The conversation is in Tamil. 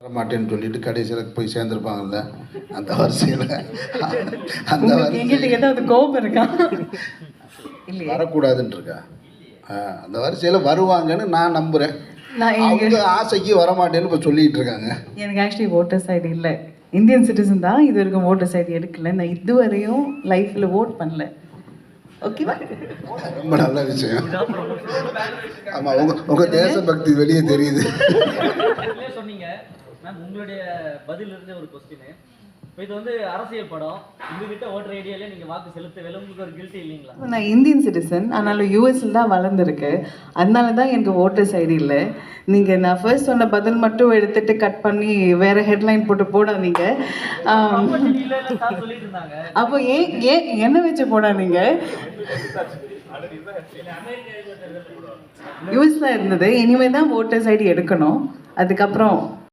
வரமாட்டேன்னு சொல்லிட்டு கடைசியில் போய் சேர்ந்துருப்பாங்கல்ல, அந்த வரிசையில் அந்த எங்கிட்ட ஏதாவது கோபம் இருக்கா? வரக்கூடாதுன்னு இருக்கா? அந்த வரிசையில் வருவாங்கன்னு நான் நம்புகிறேன். அவங்க ஆசைக்கு வரமாட்டேன்னு இப்போ சொல்லிகிட்டு இருக்காங்க. எனக்கு ஆக்சுவலி ஓட்டர்ஸ் ஐடி இல்லை, இந்தியன் சிட்டிசன் தான். இது வரைக்கும் ஓட்டர்ஸ் ஐடி எடுக்கல. நான் இதுவரையும் லைஃப்பில் ஓட் பண்ணல. ஓகேவா? ரொம்ப நல்ல விஷயம். ஆமாம், உங்கள் தேசபக்தி வெளியே தெரியுது. சொன்னீங்க மேம், உங்களுடைய பதில் இருந்த ஒரு கொஸ்டின். இப்போ இது வந்து அரசியல் படம், உங்ககிட்ட ஓட்டர் ஐடியாலே நீங்கள் வாக்கு செலுத்தவே, உங்களுக்கு ஒரு கில்ட்டி இல்லைங்களா? நான் இந்தியன் சிட்டிசன், ஆனாலும் யூஎஸ்ல தான் வளர்ந்துருக்கு. அதனால தான் எனக்கு ஓட்டர்ஸ் ஐடி இல்லை. நீங்கள் நான் ஃபர்ஸ்ட் சொன்ன பதில் மட்டும் எடுத்துட்டு கட் பண்ணி வேற ஹெட்லைன் போட்டு போடாதீங்க. அப்போ ஏன் என்ன வச்சு போடாதீங்க? யூஎஸ்ல இருந்தது. இனிமேல் தான் ஓட்டர்ஸ் ஐடி எடுக்கணும். அதுக்கப்புறம்